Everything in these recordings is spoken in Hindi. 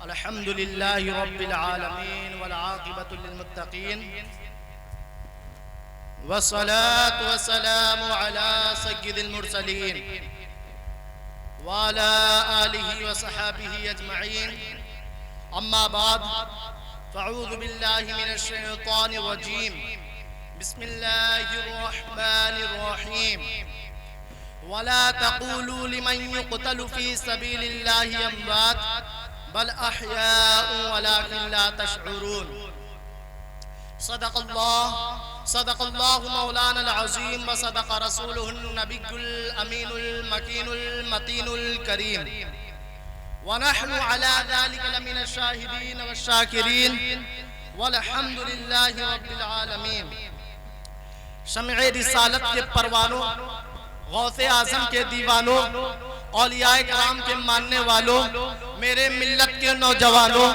अल्हम्दुलिल्लाहि रब्बिल आलमीन वल आक़िबतु लिल मुत्तक़ीन वस्सलातु वस्सलामु अला सय्यिदिल मुरसलीन व अला आलिहि व सहाबिहि अजमईन। अम्मा बाद फ़अऊज़ु बिल्लाहि मिनश शैतानिर रजीम। बिस्मिल्लाहिर रहमानिर रहीम। वला तक़ूलू लिमन युक़तलु फ़ी सबीलिल्लाहि अमवात बल अहयाउ वलाकिन ला तशऊरून। सदक़ल्लाहु मौलानल अज़ीम व सदक़ रसूलुहुन नबियुल अमीनुल मकीनुल मतीनुल करीम व नहनु अला ज़ालिका लमिनश शाहिदीन वश्शाकिरीन वल्हम्दुलिल्लाहि रब्बिल आलमीन। शम्अ रिसालत के परवानों, गौसे आज़म के दीवानों, औलियाए किराम के मानने वालों, मेरे मिल्लत के नौजवानों,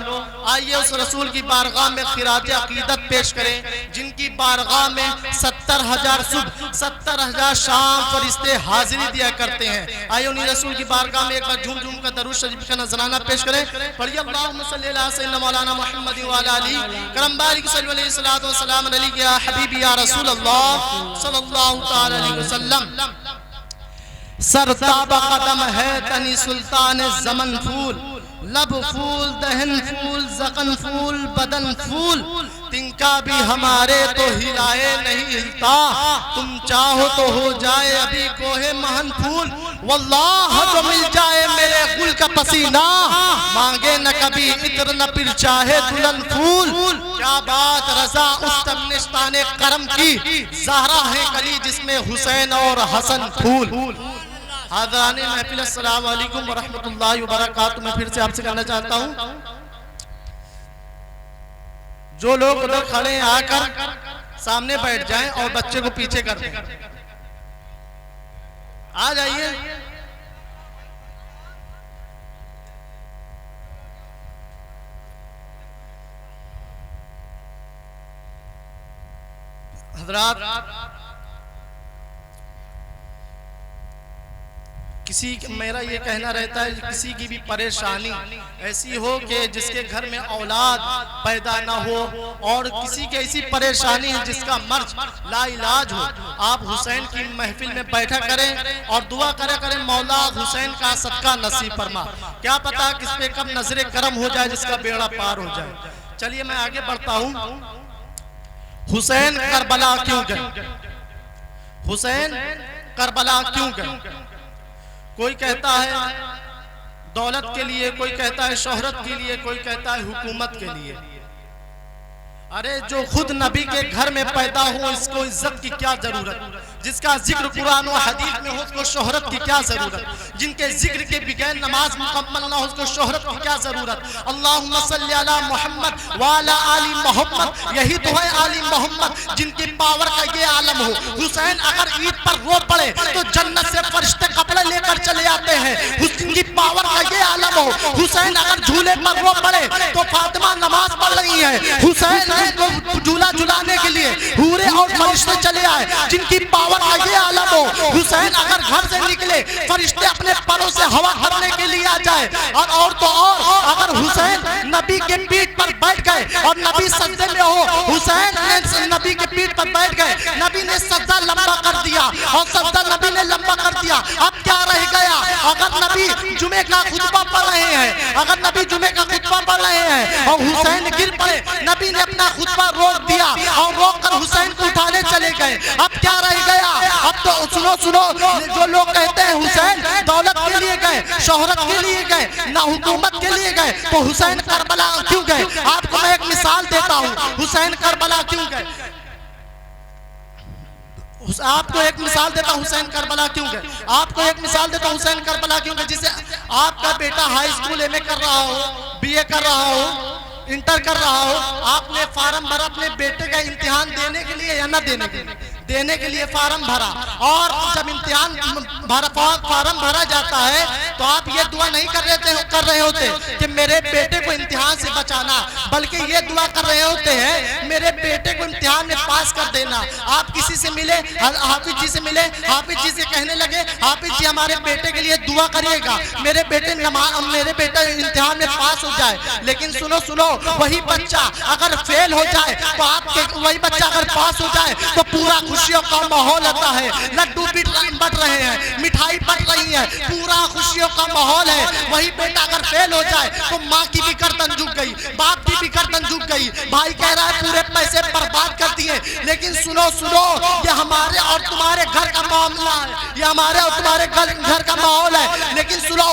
आइए उस रसूल की बारगाह में खिराज अकीदत पेश करें जिनकी बारगाह में 70,000 सुबह 70,000 शाम फरिश्ते हाजिरी दिया करते हैं। आइए उन्हीं रसूल की बारगाह में एक बार झूम झूम कर दरूद शरीफ का नजराना पेश करें। पढ़िए अल्लाहुम्मा सल्ली अला सय्यिदिना मौलाना मुहम्मद व अला आलिहि करम बारिक सल्लल्लाहु अलैहि सल्लतु व सलाम अलैका या हबीबी या रसूल अल्लाह सल्लल्लाहु तआला अलैहि वसल्लम। सरताब कदम है तनी सुल्तान ज़मन फूल, लब फूल दहन फूल ज़क़न फूल बदन फूल, तिनका भी हमारे तो हिलाए नहीं हिलता, तुम चाहो तो हो जाए अभी कोहे महन फूल। वल्लाह जो मिल जाए मेरे गुल का पसीना, मांगे न कभी इत्र न फिर चाहे दुल्हन फूल। क्या बात रज़ा उस तमनिस्ताने करम की, ज़हरा है कली जिसमें हुसैन और हसन फूल। हाज़राने महफिल अस्सलामु अलैकुम व रहमतुल्लाहि व बरकातुहू। मैं फिर से आपसे कहना चाहता हूँ, जो लोग उधर खड़े हैं आकर सामने बैठ जाएं और बच्चे को पीछे कर दें। आ जाइए। हज़रात, मेरा ये कहना रहता है किसी की भी परेशानी ऐसी हो कि जिसके घर में औलाद पैदा ना हो और किसी की ऐसी परेशानी है जिसका मर्ज लाइलाज हो, आप हुसैन की महफिल में बैठा करें और दुआ करें मौला हुसैन का सदका नसीब फरमा। क्या पता किस पे कब नजरे करम हो जाए जिसका बेड़ा पार हो जाए। चलिए मैं आगे बढ़ता हूँ। हुसैन करबला क्यों गए? हुसैन करबला क्यों गए? कोई कहता है दौलत के लिए, कोई कहता है शोहरत के लिए, कोई कहता है हुकूमत के लिए। अरे जो खुद नबी के घर में पैदा हो इसको इज्जत की क्या जरूरत? जिसका जिक्र कुरान और हदीस में हो उसको शोहरत की क्या जरूरत? जिनके जिक्र के बगैर नमाज मुकम्मल ना हो उसको शोहरत की क्या जरूरत? अल्लाहुम्मा सल्ली अला मोहम्मद व अला आली मोहम्मद, यही तो है आली मोहम्मद जिनकी पावर का ये आलम हो। हुसैन अगर ईद पर रो पड़े तो जन्नत से फरिश्ते कपड़े लेकर चले आते हैं, उसकी पावर का ये आलम हो। हुसैन अगर झूले पर रो पड़े तो फातिमा नमाज पढ़ रही है, हुसैन को झूला झुलाने के लिए हूरे और फरिश्ते चले आए जिनकी पावर का ये आलम हो। हुसैन अगर घर से निकले फरिश्ते अपने परों से हवा भरने के लिए आ जाए। और तो और अगर हुसैन नबी के पीठ पर बैठ गए और नबी सजदे में हो, हुसैन ने नबी के पीठ पर बैठ गए, नबी ने सजदा लंबा कर दिया और सजदा नबी ने लंबा कर दिया। अब क्या रह गया? अगर नबी जुमे का खुतबा पढ़ रहे हैं, अगर नबी जुमे का खुतबा पढ़ रहे हैं और हुसैन गिर पड़े, नबी ने अपना खुतबा रोक दिया और रोक कर हुसैन को उठाने चले गए। अब क्या रह गया? अब तो सुनो जो लोग कहते हैं हुसैन दौलत के लिए गए, शोहरत के लिए गए, ना हुकूमत के लिए गए, तो हुसैन करबला क्यों गए? आपको मैं एक मिसाल देता हूँ हुसैन करबला क्यों गए। आपको एक मिसाल देता हूँ हुसैन करबला क्यों गए। आपको एक मिसाल देता हूँ हुसैन करबला क्यों गए। जिसे आपका बेटा हाई स्कूल एमए कर रहा हो, बीए कर रहा हो, इंटर कर रहा हो, आपने फार्म भरा अपने बेटे का इम्तिहान देने के लिए या ना देने के लिए? देने के लिए फार्म भरा, और जब इम्तिहान फार्म भरा जाता है तो आप ये दुआ नहीं कर रहे होते कि मेरे बेटे को इम्तिहान से बचाना, बल्कि ये दुआ कर रहे होते हैं मेरे बेटे को इम्तिहान में पास कर देना। आप किसी से मिले, हाफिज जी से मिले, हाफिज जी से कहने लगे हाफिज जी हमारे बेटे के लिए दुआ करिएगा, मेरे बेटे इम्तिहान में पास हो जाए। लेकिन सुनो, वही बच्चा अगर फेल हो जाए तो आपके वही बच्चा अगर पास हो जाए तो पूरा खुशियों का माहौल आता है, लड्डू बट रहे हैं, मिठाई बट रही है, पूरा खुशियों का माहौल है। वही बेटा अगर फेल हो जाए तो माँ की भी गर्दन झुक गई, बाप की भी गर्दन झुक गई, भाई कह रहा है पूरे पैसे बर्बाद कर दिए। लेकिन सुनो, ये हमारे और तुम्हारे घर का मामला है, ये हमारे और तुम्हारे घर का माहौल है। लेकिन सुनो,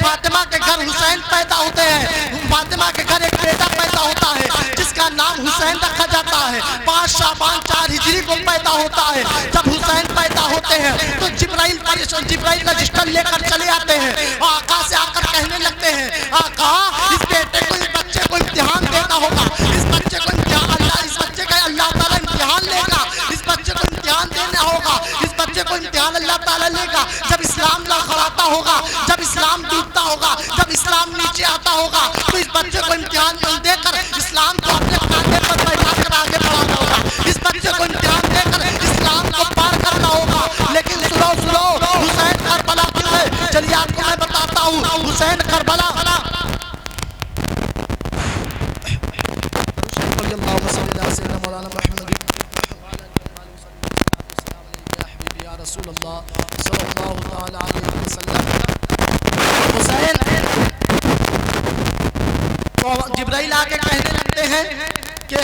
फातिमा के घर हुसैन पैदा होते हैं, फातिमा के घर एक बेटा पैदा होता है जिसका नाम हुसैन रखा जाता है। 5 शाबान 4 हिजरी को पैदा होता है। जब हुसैन पैदा होते हैं तो जिब्राइल रजिस्टर लेकर चले आते हैं, आका से आकर कहने लगते हैं आका इस बेटे को, इस बच्चे को इम्तिहान देना होगा, इस बच्चे को इस बच्चे का अल्लाह ताला इम्तिहान लेगा, इस बच्चे को इम्तिहान देना होगा, इस बच्चे को इम्तिहान अल्लाह ताला लेगा। जब इस्लाम लड़खड़ाता होगा, जब इस्लाम डूबता होगा, जब इस्लाम नीचे आता होगा तो इस बच्चे को इम्तिहान देकर इस्लाम को अपने कांधे पर बैठा कर आगे बढ़ाना होगा, इस बच्चे को इम्तिहान देकर इस्लाम को पार करना होगा। लेकिन सुनो, हुसैन करबला क्यों है? चलिए आपको मैं बताता हूँ। हुसैन करबला जिब्राइल आके कहने लगते हैं कि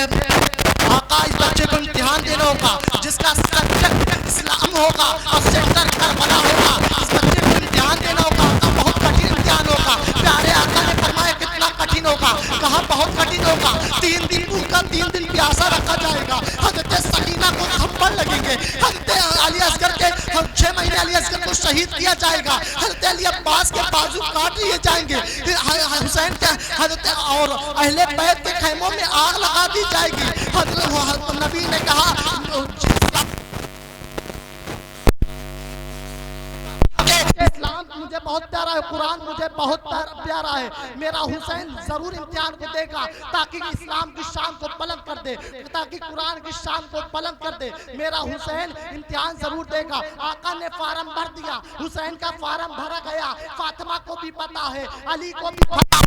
आका इस बच्चे को इम्तिहान देना होगा, जिसका सब्जेक्ट इस्लाम होगा और सेक्टर करबला होगा, इस बच्चे को इम्तिहान देना होगा। बहुत कठिन इम्तिहान होगा। प्यारे आका ने फरमाया कितना कठिन होगा? कहा बहुत कठिन होगा। 3 दिन भूखा 3 दिन प्यासा रखा जाएगा। हजरत सकीना को थप्पड़ लगेंगे, हजरत अली असगर के 6 महीने अली असगर को शहीद किया जाएगा, हजरत अली अब्बास के बाजू काट लिए जाएंगे, हुसैन के हजरत और अहले बैत के खैमों में आग लगा दी जाएगी। हजरत नबी ने कहा इस्लाम मुझे बहुत प्यारा है, कुरान मुझे बहुत प्यारा है, मेरा हुसैन जरूर इम्तिहान को देगा ताकि इस्लाम की शान को बुलंद कर दे, ताकि कुरान की शान को बुलंद कर दे। मेरा हुसैन इम्तिहान जरूर देगा। आका ने फार्म भर दिया, हुसैन का फार्म भरा गया। फातिमा को भी पता है, अली को भी पता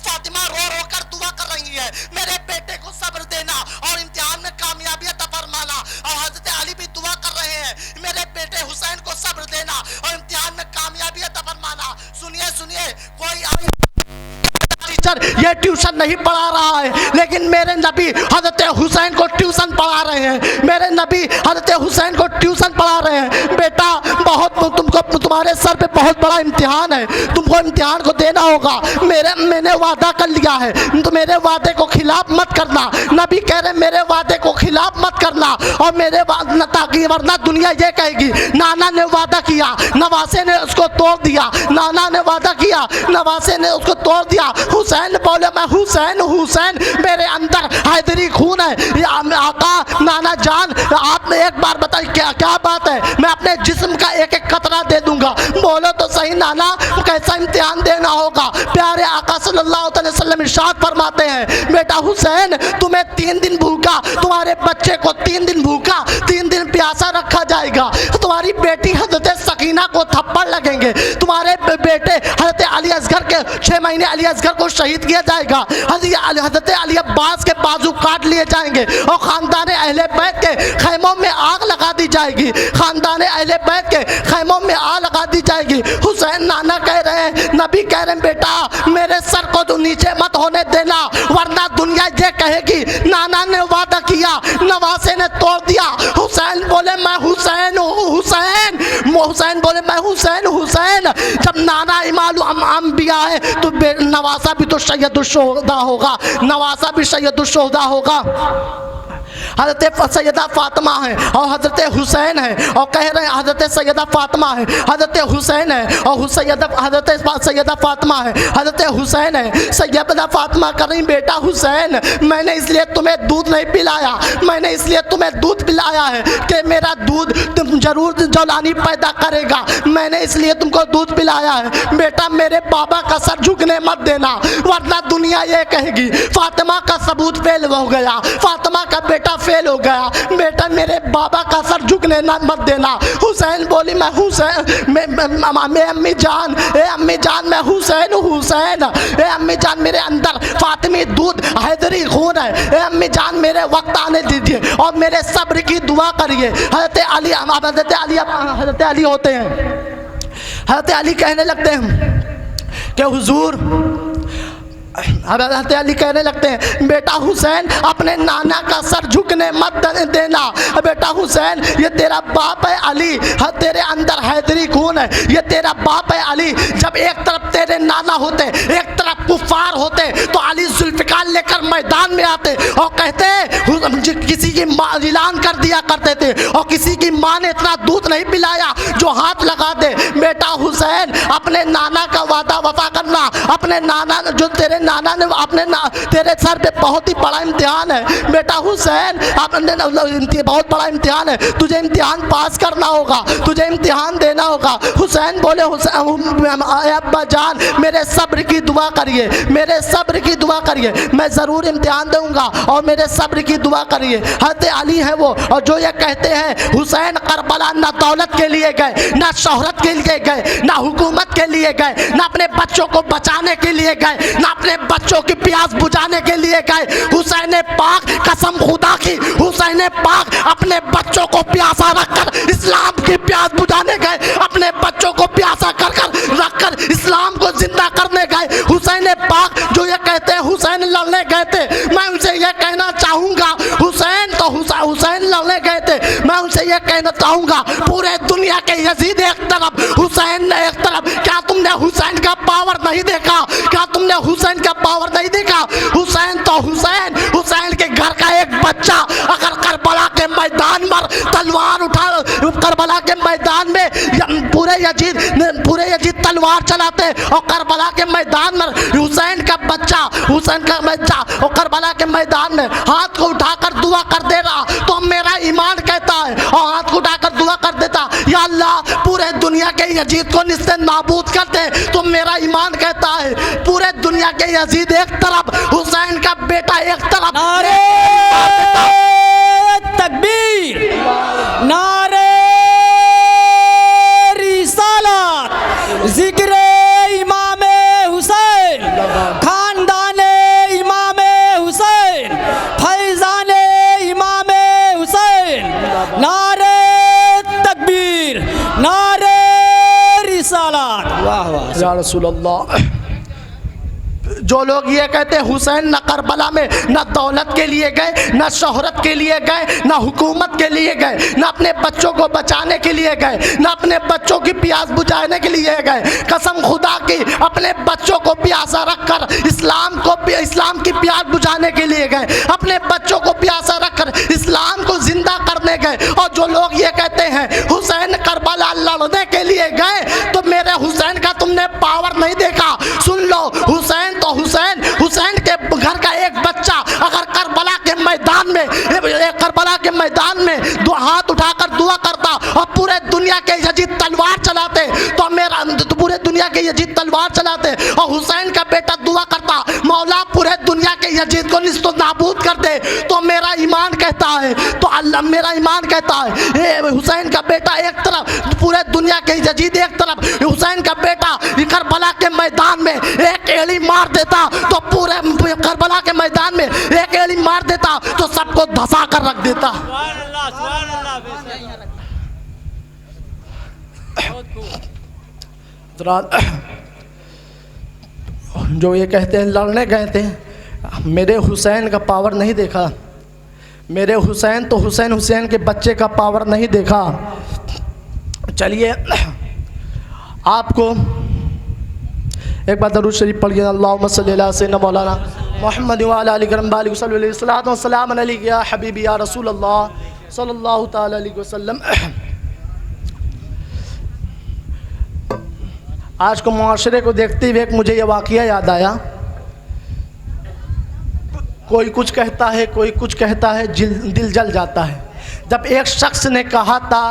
फातिमा रो कर दुआ कर रही है, मेरे बेटे को सब्र देना और इम्तिहान में कामयाबी अता फरमाना। और हजरत अली भी दुआ कर रहे हैं, मेरे बेटे हुसैन को सब्र देना और इम्तिहान में कामयाबी अता फरमाना। सुनिए, कोई टीचर ये ट्यूशन नहीं पढ़ा रहा है, लेकिन मेरे नबी हजरत हुसैन को ट्यूशन पढ़ा रहे हैं। मेरे नबी हजरत हुसैन को ट्यूशन पढ़ा रहे हैं। बेटा तुमको तुम्हारे सर पे बहुत बड़ा इम्तिहान है, तुमको इम्तिहान को देना होगा। मैंने वादा कर लिया है, तो मेरे वादे को खिलाफ मत करना। नबी कह रहे मेरे वादे को खिलाफ मत करना, और मेरे ताकि वरना दुनिया ये कहेगी नाना ने वादा किया, नवासे ने उसको तोड़ दिया, नाना ने वादा किया, नवासे ने उसको तोड़ दिया। हुसैन बोले मैं हुसैन मेरे अंदर हैदरी खून है। आका नाना जान आपने एक बार बताइए क्या बात है, मैं अपने जिस्म का एक कतरा दे दूंगा। बोलो तो सही नाना, कैसा इम्तिहान देना होगा? प्यारे आका सल्लल्लाहु अलैहि वसल्लम इरशाद फरमाते हैं बेटा हुसैन तुम्हें 3 दिन भूखा, तुम्हारे बच्चे को 3 दिन भूखा 3 दिन प्यासा रखा जाएगा। तुम्हारी बेटी हजरत सकीना को थप्पड़ लगेंगे, तुम्हारे बेटे हजरत अली असगर के 6 महीने अली असगर को शहीद किया जाएगा, हजरत अली अब्बास के बाजू काट लिए जाएंगे, और खानदान अहले बैत के खैमों में आग लगा दी जाएगी, खानदान अहले बैत के खैमों में आग लगा दी जाएगी। हुसैन नाना कह रहे हैं, नबी कह रहे हैं बेटा मेरे सर को तो नीचे मत होने देना, वरना दुनिया ये कहेगी नाना ने वादा किया, नवासे ने तोड़ दिया। हुसैन बोले मैं हुसैन हूँ, हुसैन बोले मैं हुसैन। जब नाना इमाम अंबिया है तो नवासा भी तो सैयदुश शुहदा होगा, नवासा भी सैयदुश शुहदा होगा। हज़रत सैयदा फातिमा है और हज़रत हुसैन है, और कह रहे हैं हज़रत सैयदा फातिमा है, हज़रत हुसैन है, और हज़रत सैयदा फातिमा है, हज़रत हुसैन है। सैयदा फातिमा कर रही बेटा हुसैन, मैंने इसलिए तुम्हें दूध नहीं पिलाया, मैंने इसलिए तुम्हें दूध पिलाया है कि मेरा दूध तुम जरूर जौलानी पैदा करेगा, मैंने इसलिए तुमको दूध पिलाया है। बेटा मेरे बाबा का सर झुकने मत देना, वरना दुनिया ये कहेगी फातिमा का सबूत फेल हो गया, फातिमा का बेटा फेल हो गया। बेटा मेरे बाबा का सर झुकने ना मत देना। हुसैन बोली मैं हुसैन, मैं अम्मी जान, ए अम्मी जान मैं हुसैन हूँ, हुसैन ए अम्मी जान मेरे अंदर फातिमी दूध हैदरी खून है, ए अम्मी जान मेरे वक्त आने दीजिए और मेरे सब्र की दुआ करिए। हज़रत अली होते हैं, हज़रत अली कहने लगते हैं कि हुजूर, हज़रत अली कहने लगते हैं बेटा हुसैन अपने नाना का सर झुकने मत देना। बेटा हुसैन ये तेरा बाप है अली, तेरे अंदर हैदरी खून है, ये तेरा बाप है अली। जब एक तरफ तेरे नाना होते, एक तरफ कुफार होते, तो अली जुल्फ़िकार लेकर मैदान में आते और कहते किसी की माँ ऐलान कर दिया करते थे, और किसी की माँ ने इतना दूध नहीं पिलाया जो हाथ लगा दे। बेटा हुसैन अपने नाना का वादा वफा करना, अपने नाना जो तेरे नाना ने अपने तेरे सर पे बहुत ही बड़ा इम्तिहान है। बेटा हुसैन अपने बहुत बड़ा इम्तिहान है, तुझे इम्तिहान पास करना होगा, तुझे इम्तिहान देना होगा। हुसैन बोले अब्बा जान मेरे सब्र की दुआ करिए, मेरे सब्र की दुआ करिए, मैं ज़रूर इम्तिहान दूंगा और मेरे सब्र की दुआ करिए। हज़रत अली है वो, और जो ये कहते हैं हुसैन करबला ना दौलत के लिए गए, ना शोहरत के लिए गए, ना हुकूमत के लिए गए, ना अपने बच्चों को बचाने के लिए गए, ना अपने बच्चों की प्यास बुझाने के लिए गए। हुसैन पाक कसम खुदा की, हुसैन पाक अपने बच्चों को प्यासा रखकर इस्लाम की प्यास बुझाने गए, अपने बच्चों को प्यासा कर कर रखकर इस्लाम को जिंदा करने गए। हुसैन पाक जो ये कहते हैं हुसैन लड़ने गए थे, मैं उनसे ये कहना चाहूँगा हुसैन तो हुसैन लड़ने गए थे, मैं उनसे ये कहना चाहूँगा पूरे दुनिया के यजीद एक तरफ, हुसैन एक तरफ, क्या तुमने हुसैन का पावर नहीं देखा? क्या तुमने हुसैन का पावर नहीं देखा? हुसैन तो हुसैन, हुसैन के घर का एक बच्चा अगर करबला के मैदान में तलवार उठा, करबला के मैदान में पूरे यजीद तलवार चलाते, और करबला के मैदान में हुसैन का बच्चा और करबला के मैदान में हाथ को उठाकर दुआ कर दे रहा, तो मेरा ईमान कहता है, और हाथ को उठाकर दुआ कर देता या अल्लाह पूरे दुनिया के यजीद को निस्ते नाबूद कर दे, तो मेरा ईमान कहता है पूरे दुनिया के यजीद एक तरफ, हुसैन का बेटा एक तरफ। नारे तकबीर, नारे रिसालत, जिक्र इमाम हुसैन, खानदान इमाम हुसैन, फैजान इमाम हुसैन। नारे तकबीर, नारे रिसालत। वाह वाह या रसूल अल्लाह। जो लोग ये कहते हैं हुसैन न करबला में न दौलत के लिए गए, न शोहरत के लिए गए, न हुकूमत के लिए गए, न अपने बच्चों को बचाने के लिए गए, न अपने बच्चों की प्यास बुझाने के लिए गए, कसम खुदा की अपने बच्चों को प्यासा रखकर इस्लाम की प्यास बुझाने के लिए गए, अपने बच्चों को प्यासा रखकर इस्लाम को जिंदा करने गए। और जो लोग ये कहते हैं हुसैन करबला लड़ने के लिए गए, तो मेरे हुसैन का तुमने पावर नहीं देखा। सुन लो, हुसैन तो हुसैन के घर का एक बच्चा अगर करबला के मैदान में दो हाथ उठाकर दुआ करता और पूरे दुनिया के यजीद तलवार चलाते, तो पूरे दुनिया के यजीद तलवार चलाते, और हुसैन का बेटा दुआ करता मौला पूरे दुनिया के यजीद को निस्तो नाबूद कर दे, तो मेरा ईमान कहता है, तो अल्लाह मेरा ईमान कहता है हुसैन का बेटा एक तरफ, पूरे दुनिया के यजीद एक तरफ, हुसैन का बेटा करबला के मैदान में एक एड़ी मार देता, तो पूरे करबला के मैदान में एक एड़ी मार देता तो सबको धसा कर रख देता। जो ये कहते हैं लड़ने गए थे, मेरे हुसैन का पावर नहीं देखा, मेरे हुसैन तो हुसैन के बच्चे का पावर नहीं देखा। चलिए आपको एक बार दरूद शरीफ पढ़िए, अल्लाहुम्मा सल्ली अला सय्यिदना मौलाना मोहम्मद व अला आलि करम बालिग सल्लल्लाहु वसल्लम अलैहि या हबीबी या रसूल अल्लाह सल्लल्लाहु ताला अलैहि वसल्लम। आज को मुआशरे को देखते हुए मुझे ये वाक़या याद आया। कोई कुछ कहता है, कोई कुछ कहता है, दिल जल जाता है। जब एक शख्स ने कहा था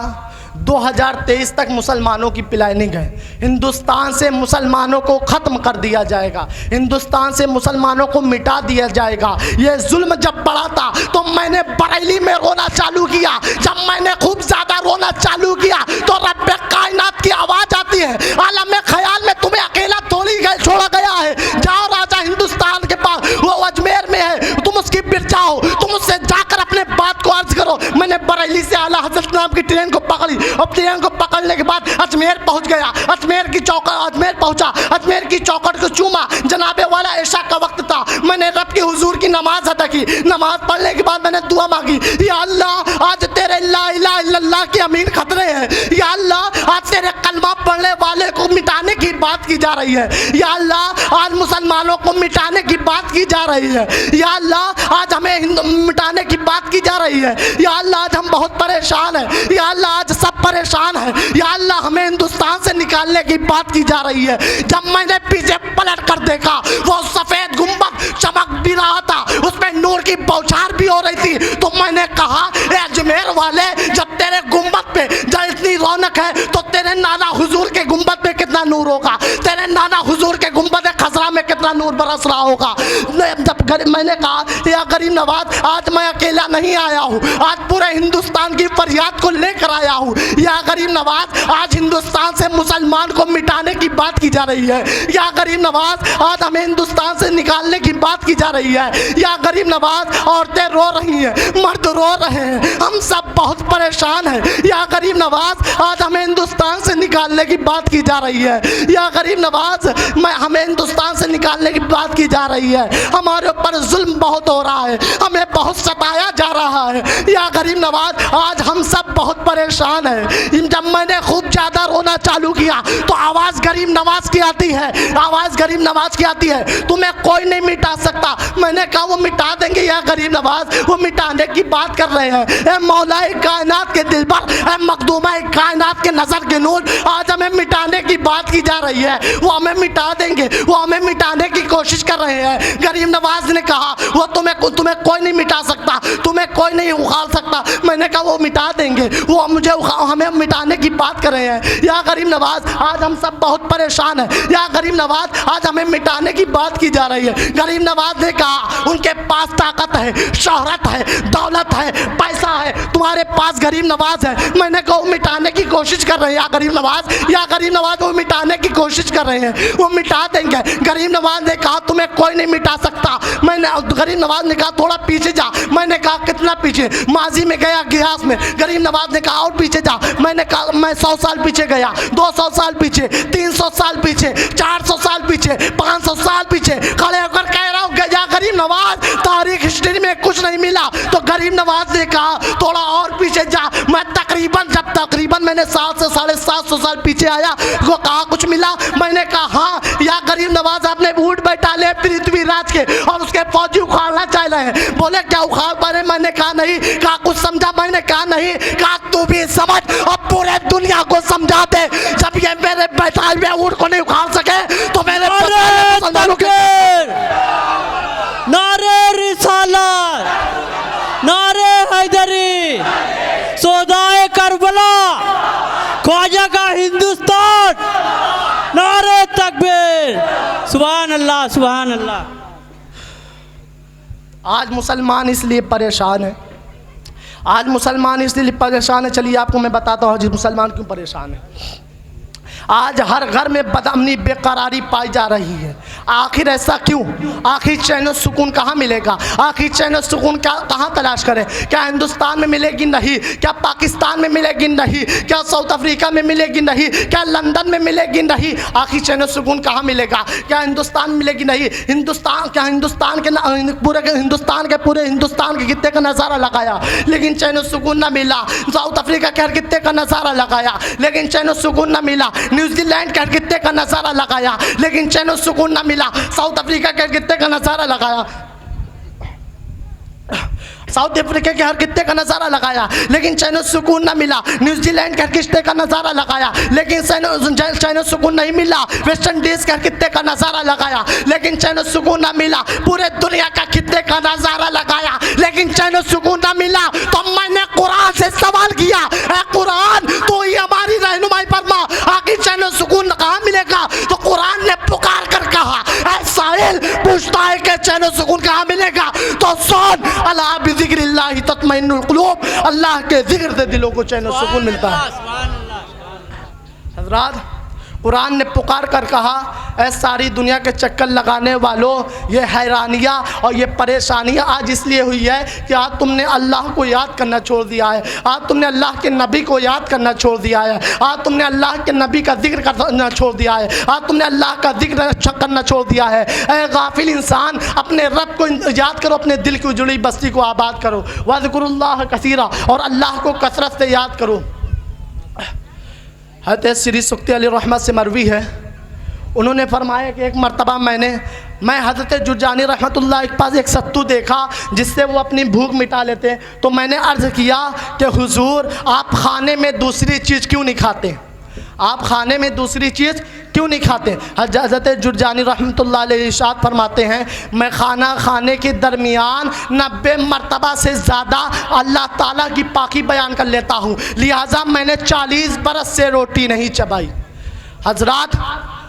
2023 तक मुसलमानों की प्लानिंग है, हिंदुस्तान से मुसलमानों को ख़त्म कर दिया जाएगा, हिंदुस्तान से मुसलमानों को मिटा दिया जाएगा। ये जुल्म जब बढ़ा था तो मैंने बरेली में रोना चालू किया। जब मैंने खूब ज़्यादा रोना चालू किया तो रब्बे कायनात की आवाज़ आती है, आलम ख्याल में तुम्हें अकेला थोड़ी छोड़ा गया है, जाओ राजा हिंदुस्तान के पास, वो अजमेर में है, तुम उसकी बिरजा हो, तुम उससे जाकर अपने बात को अर्ज करो। मैंने बरेली से आला हजरत नाम की ट्रेन को पकड़ी और ट्रेन को पकड़ने के बाद अजमेर पहुंच गया। अजमेर पहुंचा, अजमेर की चौखट को चूमा। जनाबे वाला ऐशा का वक्त था। मैंने रब की हुजूर की नमाज अदा की। नमाज पढ़ने के बाद मैंने दुआ मांगी, या अल्लाह आज तेरे ला इलाहा इल्लल्लाह के अमीन खतरे हैं, या अल्लाह आज तेरे कलमा पढ़ने वाले को मिटाने की बात की जा रही है, या अल्लाह आज मुसलमानों को मिटाने की बात की जा रही है, या अल्लाह आज हमें मिटाने की बात की जा रही है, या अल्लाह आज हम बहुत परेशान हैं, या अल्लाह आज सब परेशान है, या अल्लाह हमें हिंदुस्तान से निकालने की बात की जा रही है। जब मैंने पीछे पलट कर देखा, वो सफेद गुंबद चमक भी रहा था, उसमें नूर की बौछार भी हो रही थी। तो मैंने कहा, अजमेर वाले, जब तेरे गुंबद पे जब इतनी रौनक है तो तेरे नाना हुजूर के गुंबद पे कितना नूर होगा, तेरे नाना हुजूर के गुंबद खजरा में कितना नूर बरस रहा होगा। जब मैंने कहा, या गरीब नवाज, आज मैं अकेला नहीं आया हूँ, आज पूरे हिंदुस्तान की फरियाद को लेकर आया हूँ। या गरीब नवाज, आज हिंदुस्तान से मुसलमान को मिटाने की बात की जा रही है। या गरीब नवाज, आज हमें हिंदुस्तान से निकालने की बात की जा रही है। या गरीब नवाज, औरतें रो रही हैं, मर्द रो रहे हैं, हम सब बहुत परेशान हैं। या गरीब नवाज, आज हमें हिंदुस्तान से निकालने की बात की जा रही है। या गरीब नवाज, हमें हिंदुस्तान से निकालने की बात की जा रही है। हमारे ऊपर जुल्म बहुत हो रहा है, हमें बहुत सताया जा रहा है। या गरीब नवाज, आज हम सब बहुत परेशान हैं। जब मैंने खूब ज़्यादा रोना चालू किया तो आवाज़ गरीब नवाज की आती है, आवाज़ गरीब नवाज की आती है, तुम्हें कोई नहीं मिटा सकता। मैंने कहा, वो मिटा देंगे या गरीब नवाज, वो मिटाने की बात कर रहे हैं। ए मौलाए कायनात के दिलबर, ए मखदूमा कायनात के नज़र के नूर, आज हमें मिटाने की बात की जा रही है। वो हमें मिटा देंगे, वो हमें मिटाने की कोशिश कर रहे हैं। गरीब नवाज ने कहा, वो तुम्हें कोई नहीं मिटा सकता, तुम्हें कोई नहीं उखाड़ सकता। मैंने कहा, वो मिटा देंगे, वो मुझे हमें मिटाने की बात कर रहे हैं। या गरीब नवाज, आज हम सब बहुत परेशान हैं। या गरीब नवाज, आज हमें मिटाने की बात की जा रही है। गरीब नवाज ने कहा, उनके पास ताकत है, शोहरत है, दौलत है, पैसा है, तुम्हारे पास गरीब नवाज है। मैंने कहा, वो मिटाने की कोशिश कर रहे हैं। या गरीब नवाज, या गरीब नवाज, वो मिटाने की कोशिश कर रहे हैं, वो मिटा देंगे। गरीब नवाज ने कहा, तुम्हें कोई नहीं मिटा सकता। मैंने गरीब नवाज ने कहा, थोड़ा पीछे जा। मैंने कहा, कितना पीछे? माजी में गया, गियास में। गरीब नवाज ने कहा, और पीछे जा। मैंने कहा, मैं 100 साल पीछे गया, 200 साल पीछे, 300 साल पीछे, 400 साल पीछे, 500 साल पीछे खड़े होकर कह रहा हूँ, या गरीब नवाज, तारीख हिस्ट्री में कुछ नहीं मिला। तो गरीब नवाज ने कहा, थोड़ा और पीछे जा। मैं तकरीबन मैंने 7 से 750 साल पीछे आया, वो कहा कुछ मिला? मैंने कहा, हाँ। या गरीब नवाज, आपने ऊँट बैठा ले पृथ्वीराज के और उसके फौजी उखाड़ना चाह रहे हैं। बोले, क्या उखाड़ पा रहे? मैंने कहा, नहीं। कहा, कुछ समझा? मैंने कहा, नहीं। कहा, तू भी समझ और पूरे दुनिया को समझा दे। जब ये मेरे बैठा हुए ऊँट को नहीं उखाड़ सके तो मेरे नारे रिसालत, नारे हैदरी, सौदाए करबला, ख्वाजा का हिंदुस्तान, नारे तकबीर, सुभान अल्लाह, सुभान अल्लाह। आज मुसलमान इसलिए परेशान है, आज मुसलमान इसलिए परेशान है। चलिए आपको मैं बताता हूँ आज मुसलमान क्यों परेशान है। आज हर घर में बदअमनी, बेकरारी पाई जा रही है। आखिर ऐसा क्यों? आखिर चैन सुकून कहाँ मिलेगा? आखिर चैन सुकून कहाँ तलाश करें? क्या हिंदुस्तान में मिलेगी? नहीं। क्या पाकिस्तान में मिलेगी? नहीं। क्या साउथ अफ्रीका में मिलेगी? नहीं। क्या लंदन में मिलेगी? नहीं। आखिर चैन सुकून कहाँ मिलेगा? क्या हिंदुस्तान में मिलेगी? नहीं। हिंदुस्तान के पूरे हिंदुस्तान के कितने का नज़ारा लगाया लेकिन चैन सुकून ना मिला। साउथ अफ्रीका के हर कितने का नज़ारा लगाया लेकिन चैन सुकून ना मिला। न्यूजीलैंड के खित्ते का नज़ारा लगाया लेकिन चैन और सुकून ना मिला। साउथ अफ्रीका के खित्ते का नज़ारा लगाया, साउथ अफ्रीका के हर खित्ते का नज़ारा लगाया लेकिन चैन सुकून ना मिला। न्यूजीलैंड के हर खित्ते का नज़ारा लगाया लेकिन चैन सुकून नहीं मिला। वेस्ट इंडीज़ के हर खित्ते का नज़ारा लगाया लेकिन चैन सुकून ना मिला। पूरे दुनिया का खित्ते का नज़ारा लगाया लेकिन चैन सुकून ना मिला। तो मैंने कुरान से सवाल किया, ऐ कुरान तो ही हमारी रहनुमाई फरमा, आखिर चैन सुकून कहाँ मिलेगा? तो कुरान ने पुकार कर कहा, ऐ साहिल पूछता है कि चैन सुकून कहाँ मिलेगा? तो सुन, अला बिज़िक्रिल्लाहि तत्मइन्नुल कुलूब, अल्लाह के जिक्र से दिलों को चैन और सुकून मिलता है। हज़रात, कुरान ने पुकार कर कहा, ऐ सारी दुनिया के चक्कर लगाने वालों, ये हैरानियाँ और ये परेशानियाँ आज इसलिए हुई है कि आज तुमने अल्लाह को याद करना छोड़ दिया है, आज तुमने अल्लाह के नबी को याद करना छोड़ दिया है, आज तुमने अल्लाह के नबी का जिक्र करना छोड़ दिया है, आज तुमने अल्लाह का जिक्र करना छोड़ दिया है। ऐ गाफिल इंसान, अपने रब को याद करो, अपने दिल की उजड़ी बस्ती को आबाद करो। वज़्कुरुल्लाह कसीरा, और अल्लाह को कसरत से याद करो। हज़रत श्री सुक्ति अली रहमत से मरवी है, उन्होंने फरमाया कि एक मर्तबा मैं हज़रत जुर्जानी रहमतुल्लाह के पास एक सत्तू देखा जिससे वो अपनी भूख मिटा लेते हैं। तो मैंने अर्ज़ किया कि हुजूर आप खाने में दूसरी चीज़ क्यों नहीं खाते, आप खाने में दूसरी चीज़ क्यों नहीं खाते? हज़रत जुर्जानी रहमतुल्लाह अलैहि इरशाद फरमाते हैं, मैं खाना खाने के दरमियान 90 मरतबा से ज़्यादा अल्लाह ताला की पाकी बयान कर लेता हूँ, लिहाजा मैंने 40 बरस से रोटी नहीं चबाई। हज़रात,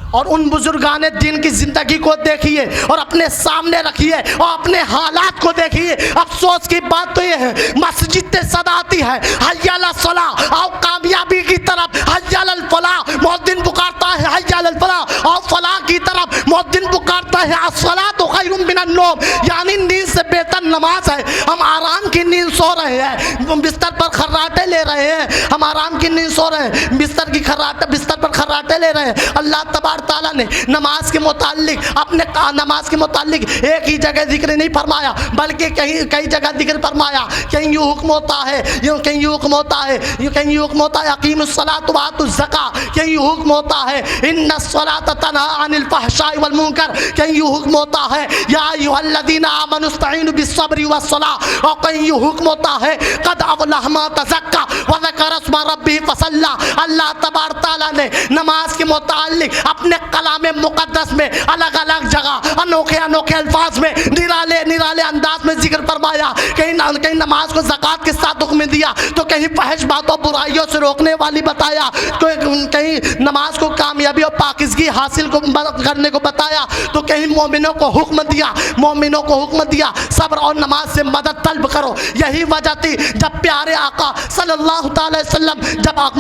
और उन बुजुर्गाने दिन की ज़िंदगी को देखिए और अपने सामने रखिए और अपने हालात को देखिए। अफसोस की बात तो ये है, मस्जिद से सदा आती है हय्या अला सलाह, आओ कामयाबी की तरफ, हय्या अल फलाह, मुअद्दिन पुकारता है हय्या अल फलाह, आओ फलाह की तरफ, मुअद्दिन पुकारता है अस्सलातु खैरुम मिनन नौम, यानी नींद से बेहतर नमाज है। हम आराम की नींद सो रहे हैं, बिस्तर पर खर्राटे ले रहे हैं, हम आराम की नींद सो रहे हैं, बिस्तर पर खर्राटे ले रहे हैं। अल्लाह तबारक ताला ने नमाज के मुतालिक अपने नमाज के मुतालिक एक ही जगह जिक्र नहीं फरमाया बल्कि कई जगह जिक्र फरमाया। कहीं यूँ हुक्म होता है, यूँ कहीं यूँ हुक्म होता है, कहीं यूँ हुक्म होता है अकीमुस सलात व आतुज़ ज़का, कहीं यूँ हुक्म होता है इन्नस सलात तन्हा अनिल फहशाई वल मुनकर, कहीं यूँ हुक्म होता है या अय्युहल्लज़ीना आमनु इस्तईनु बिस्सब्रि वस्सलाह, और कहीं यूँ हुक्म होता है क़द अफ़लह मन तज़क्का व ज़करा इस्मा रब्बिही फसल्ला। अल्लाह तबारक ताला ने नमाज के मुतालिक अपने कलामे मुक़द्दस में अलग अलग जगह अनोखे अनोखे अल्फाज में निराले अंदाज में जिक्र फरमाया। कहीं नमाज को ज़कात के साथ हुक्म दिया, तो कहीं फहश बातों बुराइयों से रोकने वाली बताया, तो कहीं नमाज को कामयाबी और पाकिज़गी हासिल करने को बताया, तो कहीं मोमिनों को हुक्म दिया सब्र और नमाज से मदद तलब करो। यही वजह थी जब प्यारे आका सल्लल्लाहु अलैहि वसल्लम जब आप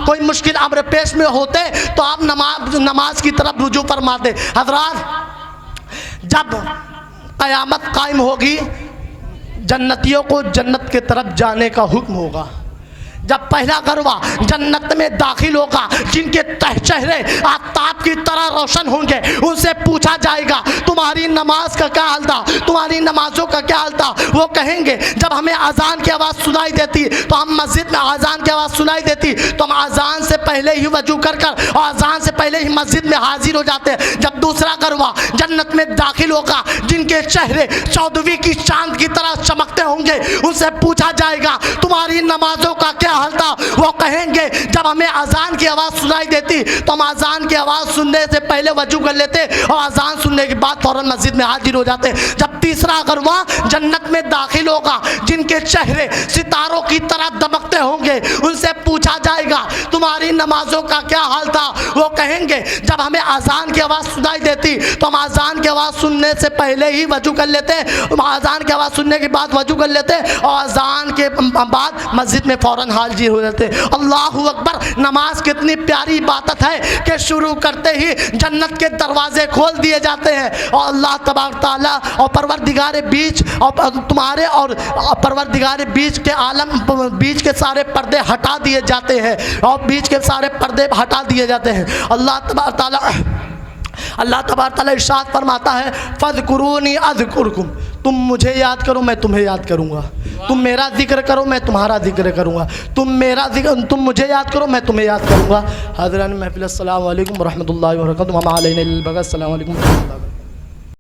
कोई मुश्किल अम्र पेश में होते तो आप नमाज की तरफ रुजू फरमाते। हज़रात, जब क़यामत कायम होगी, जन्नतियों को जन्नत के तरफ जाने का हुक्म होगा। जब पहला गरवा जन्नत में दाखिल होगा, जिनके चेहरे आफताब की तरह रोशन होंगे, उनसे पूछा जाएगा तुम्हारी नमाज का क्या हाल था, तुम्हारी नमाजों का क्या हाल था। वो कहेंगे जब हमें अजान की आवाज़ सुनाई देती तो हम मस्जिद में, अजान की आवाज़ सुनाई देती तो हम अजान से पहले ही वजू कर और अजान से पहले ही मस्जिद में हाजिर हो जाते हैं। जब दूसरा गरवा जन्नत में दाखिल होगा, जिनके चेहरे 14वीं की चांद की तरह चमकते होंगे, उनसे पूछा जाएगा तुम्हारी नमाजों का क्या हाल था। वो कहेंगे जब हमें अजान की आवाज़ सुनाई देती तो हम अजान की आवाज़ सुनने से पहले वजू कर लेते और अजान सुनने के बाद फौरन मस्जिद में हाजिर हो जाते। जब तीसरा गरवा जन्नत में दाखिल होगा, जिनके चेहरे सितारों की तरह दमकते होंगे, उनसे पूछा जाएगा तुम्हारी नमाजों का क्या हाल था। वो कहेंगे जब हमें अजान की आवाज़ सुनाई देती तो हम अजान की आवाज़ सुनने से पहले ही वजू कर लेते, अजान की आवाज़ सुनने के बाद वजू कर लेते और अजान के बाद मस्जिद में फौरन हाजिर हो जाते। अल्लाहु अकबर। नमाज कितनी प्यारी इबादत है कि शुरू करते ही जन्नत के दरवाजे खोल दिए जाते हैं और अल्लाह तबारक ताला और परवरदिगार बीच और तुम्हारे और परवरदिगार बीच के आलम, बीच के सारे पर्दे हटा दिए जाते हैं और बीच के सारे पर्दे हटा दिए जाते हैं। अल्लाह तबारक ताला अल्लाह तबारक तआला इरशाद फरमाता है फ़ज़कुरूनी अज़कुरकुम, तुम मुझे याद करो मैं तुम्हें याद करूँगा, तुम मेरा जिक्र करो मैं तुम्हारा जिक्र करूँगा, तुम मुझे याद करो मैं तुम्हें याद करूँगा। हज़रान महफ़िल, अस्सलामु अलैकुम व रहमतुल्लाहि व बरकातुहू। अस्सलामु अलैकुम व रहमतुल्लाहि व बरकातुहू।